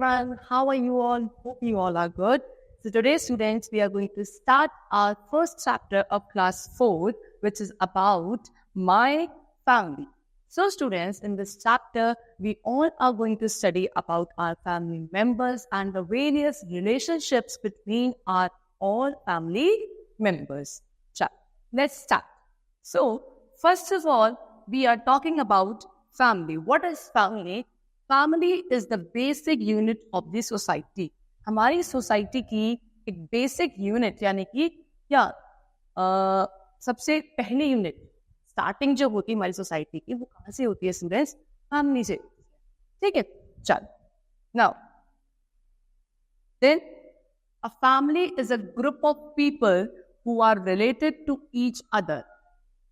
everyone. How are you all? Hope you all are good. So today, students, we are going to start our first chapter of class 4, which is about my family. So students, in this chapter, we all are going to study about our family members and the various relationships between our all family members. Let's start. So, first of all, we are talking about family. What is family? Family is the basic unit of the society. हमारी society की एक basic unit यानी कि क्या सबसे पहली unit starting जो होती है हमारी सोसाइटी की वो कहाँ से होती है स्टूडेंट्स? फैमिली से. ठीक है, चल. Now then a family is a group of people who are related to each other.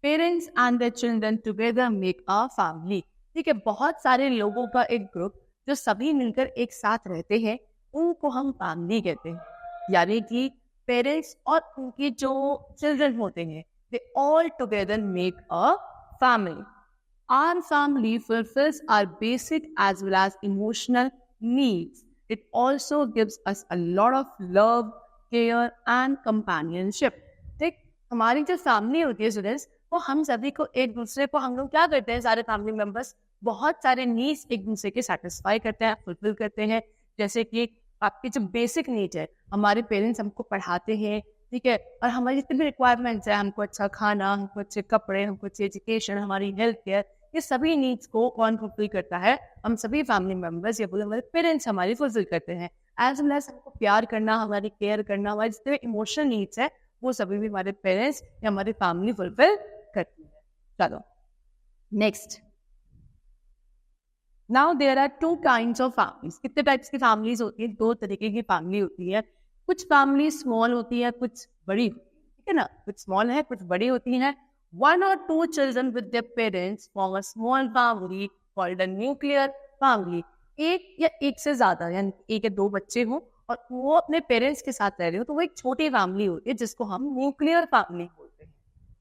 Parents and their children together make a family. ठीक है, बहुत सारे लोगों का एक ग्रुप जो सभी मिलकर एक साथ रहते हैं उनको हम फैमिली कहते हैं. यानी कि पेरेंट्स और उनके जो चिल्ड्रन होते हैं they all together make a family. Our family fulfills our basic as well as emotional needs. It also gives us a lot of love, care and companionship. ठीक, हमारी जो फैमिली होती है स्टूडेंट्स वो हम सभी को एक दूसरे को हम लोग क्या करते हैं, सारे फैमिली मेंबर्स बहुत सारे नीड्स एक दूसरे के सेटिस्फाई करते हैं, फुलफिल करते हैं. जैसे कि आपकी जो बेसिक नीड है, हमारे पेरेंट्स हमको पढ़ाते हैं, ठीक है, और हमारी जितनी भी रिक्वायरमेंट्स है, हमको अच्छा खाना, हमको अच्छे कपड़े, हमको अच्छी एजुकेशन, हमारी हेल्थ केयर, ये सभी नीड्स को कौन फुलफिल करता है? हम सभी फैमिली मेंबर्स या बोले हमारे पेरेंट्स हमारी फुलफिल करते हैं. एज वेल एज हमको प्यार करना, हमारी केयर करना, हमारे जितने भी इमोशनल नीड्स है वो सभी भी हमारे पेरेंट्स या हमारी फैमिली फुलफिल करती है. चलो next. Now there are two kinds of families. कितने टाइप्स की फैमिलीज होती है? दो तरीके की फैमिली होती है. कुछ फैमिली स्मॉल होती है, कुछ बड़ी, ठीक है ना, कुछ स्मॉल है, कुछ बड़ी होती है. One or two children with their parents form a small family called a nuclear family. एक या एक से ज्यादा यानी एक या दो बच्चे हों और वो अपने पेरेंट्स के साथ रह रहे हो तो वो एक छोटी फैमिली होती है जिसको हम न्यूक्लियर फैमिली बोलते हैं.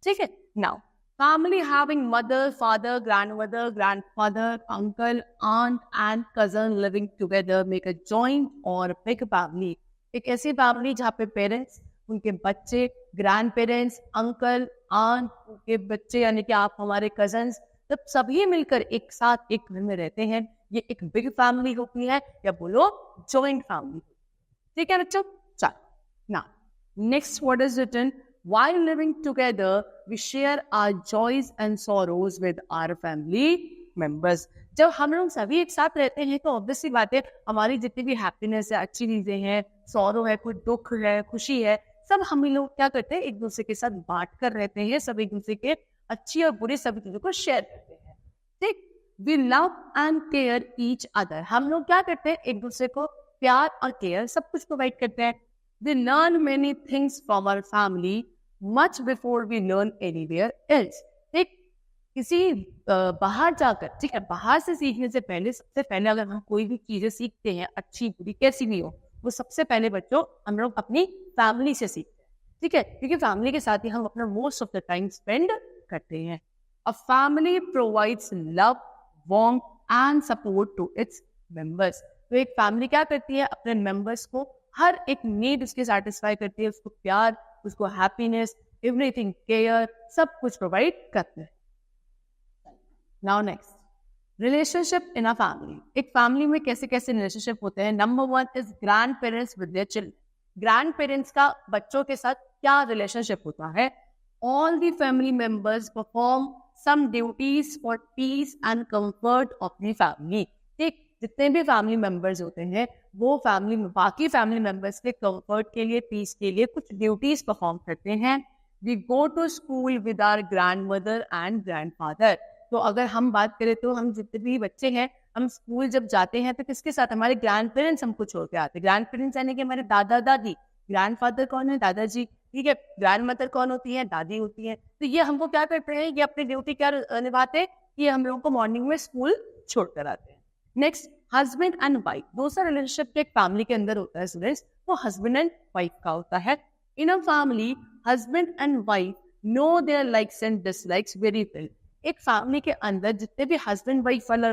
ठीक है. Now family having mother, father, grandmother, grandfather, uncle, aunt and cousin living together make a joint or a big family. एक ऐसी फैमिली जहाँ पे पेरेंट्स, उनके बच्चे, ग्रैंड पेरेंट्स, अंकल, आंट, उनके बच्चे यानी कि आप हमारे कजन्स, जब सभी मिलकर एक साथ एक घर में रहते हैं, ये एक बिग फैमिली होती है या बोलो जॉइंट फैमिली. ठीक है बच्चों. चल ना next what is written. While living together, we share our joys and sorrows with our family members. जब हम लोग सभी एक साथ रहते हैं तो ऑब्वियसली बात है हमारी जितनी भी हैप्पीनेस है, अच्छी चीजें हैं, सॉरो है, कोई दुख है, खुशी है, सब हम लोग क्या करते हैं एक दूसरे के साथ बांट कर रहते हैं. सब एक दूसरे के अच्छी और बुरी सभी चीजों को शेयर करते हैं. ठीक. We love and care each other. हम लोग क्या करते हैं एक दूसरे को प्यार और केयर सब कुछ प्रोवाइड करते हैं. We learn many things from our family much before we learn anywhere else. ठीक, किसी बाहर जाकर, ठीक है, बाहर से सीखने से पहले सबसे पहले अगर हम कोई भी चीजें सीखते हैं अच्छी बुरी कैसी भी हो, वो सबसे पहले बच्चों हम लोग अपनी फैमिली से सीखते हैं. ठीक है, क्योंकि फैमिली के साथ ही हम अपना most of the time spend करते हैं. A family provides love, warmth and support to its members. तो एक फैमिली क्या करती है अपने मेंबर्स को हर एक नीड उसके सेटिस्फाई करती है, उसको प्यार, उसको हैप्पीनेस, एवरीथिंग, केयर, सब कुछ प्रोवाइड करते हैं. Now next, relationship in a family. एक फैमिली में कैसे कैसे रिलेशनशिप होते हैं. Number 1 is grandparents with their children. Grandparents का बच्चों के साथ क्या रिलेशनशिप होता है. All the family members perform some duties for peace and comfort of the family. ठीक, जितने भी फैमिली मेंबर्स होते हैं वो फैमिली बाकी फैमिली मेंबर्स के कंफर्ट के लिए, पीस के लिए कुछ ड्यूटीज परफॉर्म करते हैं. We go to school with our grandmother and grandfather. तो अगर हम बात करें तो हम जितने भी बच्चे हैं हम स्कूल जब जाते हैं तो किसके साथ, हमारे ग्रैंड पेरेंट्स हमको छोड़ के आते हैं. ग्रैंड पेरेंट्स यानी कि हमारे दादा दादी. ग्रैंड फादर कौन है? दादाजी. ठीक है. ग्रैंड मदर कौन होती है? दादी होती है. तो ये हमको क्या करते हैं, ये अपनी ड्यूटी क्या निभाते हैं, ये हम लोगों को मॉर्निंग में स्कूल छोड़ कर आते हैं. Next, husband and wife. दूसरा रिलेशनशिप एक फैमिली के अंदर होता है स्टूडेंट्स, वो हस्बैंड एंड वाइफ का होता है. In a family husband and wife know their likes and dislikes very well. एक फैमिली के अंदर जितने भी हस्बैंड वाइफ वाला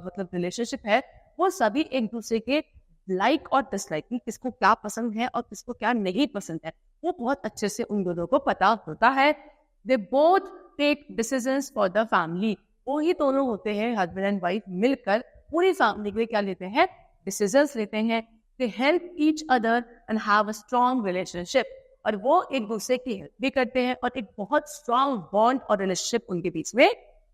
मतलब रिलेशनशिप है वो सभी एक दूसरे के लाइक और डिसलाइकिंग, किसको क्या पसंद है और किसको क्या नहीं पसंद है, वो बहुत अच्छे से उन दोनों को पता होता है. They both take decisions for the family. वो ही दोनों होते हैं, हस्बैंड एंड वाइफ मिलकर पूरी फैमिली के लिए क्या लेते हैं, डिसीजंस लेते हैं. They help each other and have a strong relationship. और वो एक दूसरे की हेल्प भी करते हैं और एक बहुत स्ट्रॉन्ग बॉन्ड और रिलेशनशिप उनके बीच में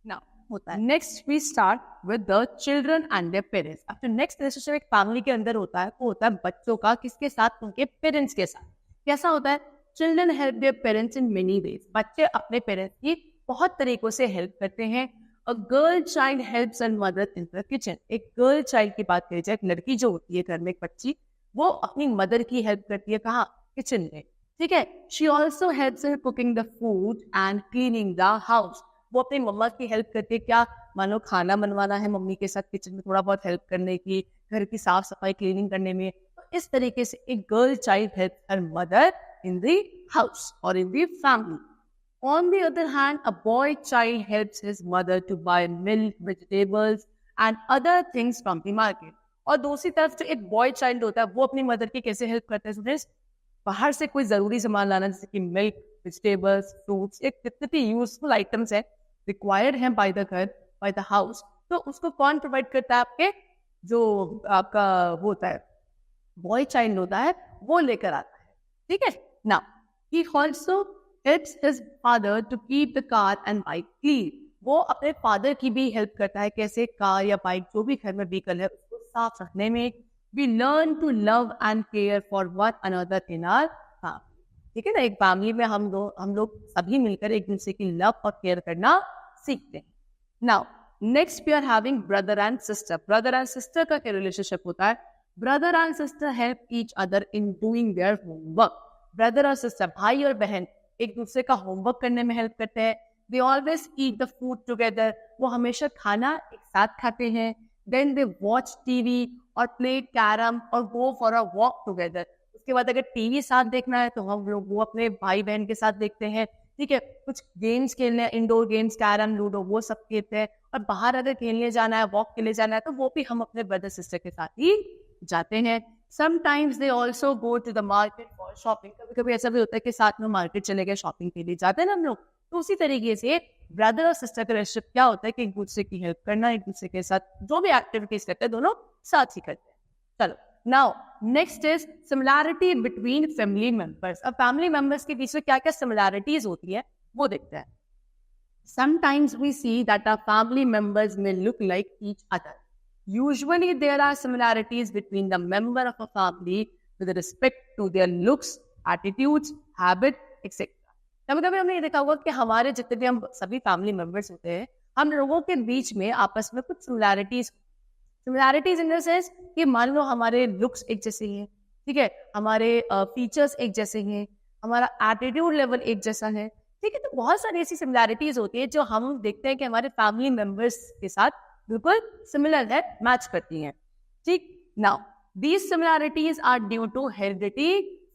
ना होता है. Next we start with the children and their parents. अब जो नेक्स्ट रिलेशनशिप एक फैमिली के अंदर होता है वो होता है बच्चों का. किसके साथ? उनके पेरेंट्स के साथ. कैसा होता है? Children help their parents in many ways. बच्चे अपने पेरेंट्स की बहुत तरीकों से हेल्प करते हैं. A girl child helps and mother in the kitchen. एक गर्ल चाइल्ड की बात करी जाए, एक लड़की जो होती है घर में, एक बच्ची, वो अपनी मदर की हेल्प करती है. कहाँ? किचन में. ठीक है. She also helps in cooking the food and cleaning the house. वो अपनी मम्मा की हेल्प करती है. क्या? मान लो खाना बनवाना है, मम्मी के साथ किचन में थोड़ा बहुत हेल्प करने की, घर की साफ सफाई क्लीनिंग करने में. तो इस तरीके से एक girl child help her mother in the house or in the family. On the other hand, a boy child helps his mother to buy milk, vegetables and other things from the market. और दूसरी तरफ जो एक boy child होता है वो अपनी mother की कैसे हेल्प करता है स्टूडेंट्स? बाहर से कोई जरूरी सामान लाना, जैसे कि मिल्क, वेजिटेबल्स, फ्रूट्स, एक कितने यूजफुल आइटम्स है रिक्वायर्ड है बाय द घर, बाय द हाउस, तो उसको कौन प्रोवाइड करता है? आपके जो आपका वो होता है बॉय चाइल्ड होता है, वो लेकर आता है. ठीक है. Now, he also helps his father to keep the car and bike clean. वो अपने फादर की भी हेल्प करता है. कैसे? कार या बाइक जो भी घर में व्हीकल है उसको साफ रखने में. We learn to love and care for one another in our family. ठीक है ना. एक फैमिली में हम लोग सभी मिलकर एक दूसरे की लव और केयर करना सीखते हैं. Now, next we are having brother and sister. Brother and sister का क्या रिलेशनशिप होता है? Brother and sister help each other in doing their homework. Brother और सिस्टर, भाई और बहन, एक दूसरे का होमवर्क करने में हेल्प करते हैं. They always eat the food together. वो हमेशा खाना एक साथ खाते हैं. देन दे वॉच टीवी और प्ले कैरम और go for a walk together. उसके बाद अगर टीवी साथ देखना है तो हम लोग वो अपने भाई बहन के साथ देखते हैं. ठीक है. कुछ गेम्स खेलने हैं, इंडोर गेम्स, कैरम, लूडो, वो सब खेलते हैं. और बाहर अगर खेलने जाना है, वॉक के लिए जाना है, तो वो भी हम अपने ब्रदर सिस्टर के साथ ही जाते हैं. Sometimes they also go to the market for shopping. कभी-कभी ऐसा भी होता है कि साथ में मार्केट चले गए, शॉपिंग के लिए जाते हैं ना हम लोग. तो उसी तरीके से ब्रदर और सिस्टर का रिलेशनशिप क्या होता है कि एक दूसरे की हेल्प करना, एक दूसरे के साथ जो भी एक्टिविटीज करते हैं दोनों साथ ही करते हैं. चलो, now next is similarity between family members. अब फैमिली मेंबर्स के बीच में क्या क्या सिमिलैरिटीज होती है वो देखते हैं. Sometimes we see that our family members may look like each other. Usually there are similarities between the member of a family with respect to their looks, attitudes, habit, etc. कभी-कभी हमने ये देखा होगा कि हमारे जितने भी हम सभी फैमिली मेंबर्स होते हैं, हम लोगों के बीच में आपस में कुछ सिमिलैरिटीज इन द सेंस कि मान लो हमारे लुक्स एक जैसे हैं, ठीक है, हमारे फीचर्स एक जैसे हैं, हमारा एटीट्यूड लेवल एक जैसा है. ठीक है. तो बहुत सारी ऐसी सिमिलैरिटीज होती है जो हम देखते हैं कि हमारे फैमिली मेंबर्स के साथ बिल्कुल सिमिलर है, मैच करती हैं. ठीक. Now these similarities are due to heredity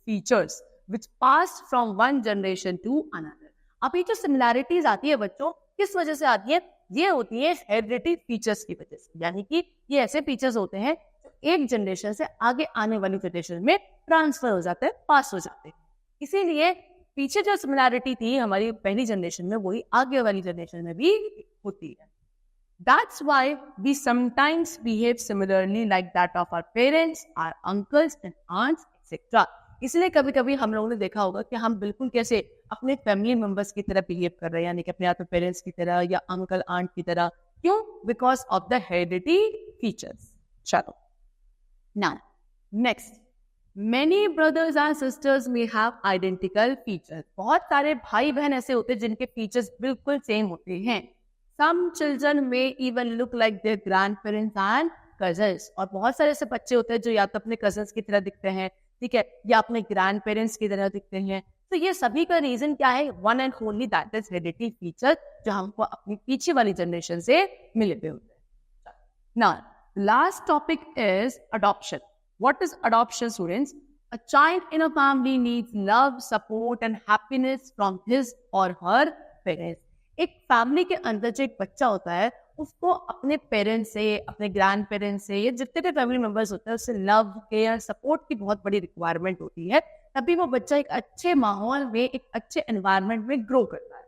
features which pass from one generation to another. अब ये जो सिमिलैरिटीज आती है बच्चों, किस वजह से आती है? ये होती है हेरिडिटी फीचर्स की वजह से. यानी कि ये ऐसे फीचर्स होते हैं जो एक जनरेशन से आगे आने वाली जनरेशन में ट्रांसफर हो जाते हैं, पास हो जाते हैं. इसीलिए पीछे जो सिमिलैरिटी थी हमारी पहली जनरेशन में, वही आगे वाली जनरेशन में भी होती है. That's why we sometimes behave similarly like that of our parents, our uncles and aunts, etc. इसलिए कभी कभी हम लोगों ने देखा होगा कि हम बिल्कुल कैसे अपने फैमिली मेंबर्स की तरह बिहेव कर रहे हैं, यानी कि अपने आप पेरेंट्स की तरह या अंकल आंट की तरह. क्यों? Because of the heredity features. चलो, now next, many brothers and sisters may have identical features. बहुत सारे भाई बहन ऐसे होते हैं जिनके फीचर्स बिल्कुल सेम होते हैं. Some children may even look like their grandparents and cousins. और बहुत सारे ऐसे बच्चे होते हैं जो या तो अपने cousins की तरह दिखते हैं, ठीक है, या अपने grandparents की तरह दिखते हैं. तो ये सभी का रीजन क्या है? One and only that is hereditary feature, जो हमको अपनी पीछे वाली जनरेशन से मिले हुए होते हैं. Now, last topic is adoption. What is adoption, students? A child in a family needs love, support and happiness from his or her parents. एक फैमिली के अंदर जो एक बच्चा होता है उसको अपने पेरेंट्स से, अपने ग्रैंड पेरेंट्स से, या जितने भी फैमिली मेंबर्स होते हैं उससे लव, केयर, सपोर्ट की बहुत बड़ी रिक्वायरमेंट होती है। तभी वो बच्चा एक अच्छे माहौल में, एक अच्छे एनवायरनमेंट में ग्रो करता है।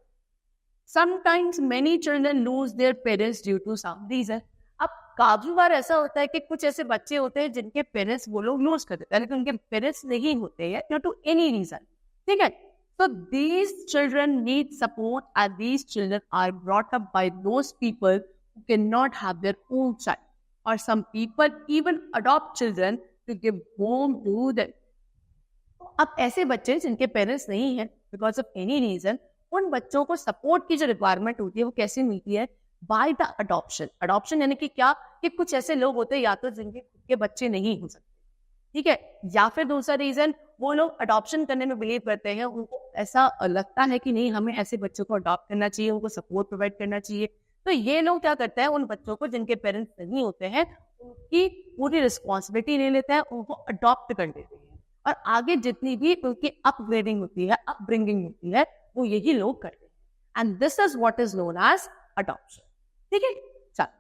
Sometimes many children lose their parents due to some reason. अब काफी बार ऐसा होता है कि कुछ ऐसे बच्चे होते हैं जिनके पेरेंट्स वो लोग लूज कर देते हैं, लेकिन उनके पेरेंट्स नहीं होते हैं ड्यू टू एनी रीजन। ठीक है, so these children need support, and these children are brought up by those people who cannot have their own child, or some people even adopt children to give home to them. अब ऐसे बच्चे जिनके parents नहीं हैं because of any reason, उन बच्चों को support की जो रिक्वायरमेंट होती है वो कैसे मिलती है? By the adoption. अडॉप्शन यानी कि क्या, कि कुछ ऐसे लोग होते हैं या तो जिनके खुद के बच्चे नहीं हो सकते, ठीक है, या फिर दूसरा रीजन वो लोग अडॉप्शन करने में बिलीव करते हैं, उनको ऐसा लगता है कि नहीं हमें ऐसे बच्चों को अडॉप्ट करना चाहिए, उनको सपोर्ट प्रोवाइड करना चाहिए। तो ये लोग क्या करते हैं, उन बच्चों को जिनके पेरेंट्स नहीं होते हैं उनकी पूरी रिस्पॉन्सिबिलिटी ले लेते हैं, उनको अडॉप्ट कर देते हैं, और आगे जितनी भी उनकी अपग्रेडिंग होती है, अपब्रिंगिंग होती है, वो यही लोग करते हैं। And this is what is known as adoption. ठीक है, चलो,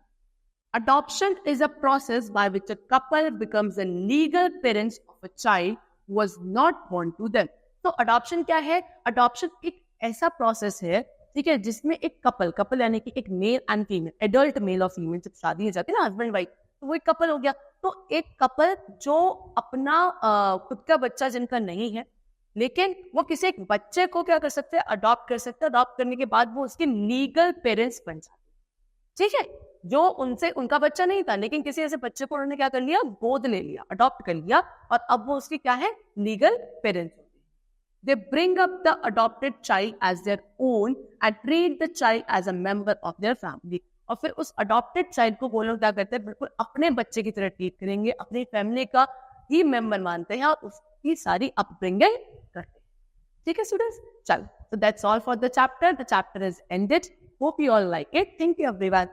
adoption is a process by which a couple becomes the legal parents of a child who was not born to them. तो adoption क्या है? adoption एक ऐसा process है, ठीक है, जिसमें एक कपल यानी कि एक male and female, adult mail और फीमेल जब शादी हो जाती है ना, हस्बैंड वाइफ, तो वो एक कपल हो गया। तो एक कपल जो अपना खुद का बच्चा जिनका नहीं है, लेकिन वो किसी एक बच्चे को क्या कर सकते हैं? अडॉप्ट कर सकते हैं। अडॉप्ट करने के बाद वो उसके लीगल पेरेंट्स बन जाते हैं। ठीक है, जो उनसे उनका बच्चा नहीं था, लेकिन किसी ऐसे बच्चे को उन्होंने क्या कर लिया? गोद ले लिया, अडॉप्ट कर लिया, और अब वो उसके क्या है? Legal parents. They bring up the adopted child as their own and treat the child as a member of their family. और फिर उस adopted child को वो लोग क्या करते हैं? बिल्कुल अपने बच्चे की तरह ट्रीट करेंगे, अपनी फैमिली का ही मेंबर मानते हैं और उसकी सारी अपब्रिंगिंग करते हैं। ठीक है स्टूडेंट्स, चलो, so that's all for the chapter. The chapter is ended. Hope you all like it. Thank you everyone.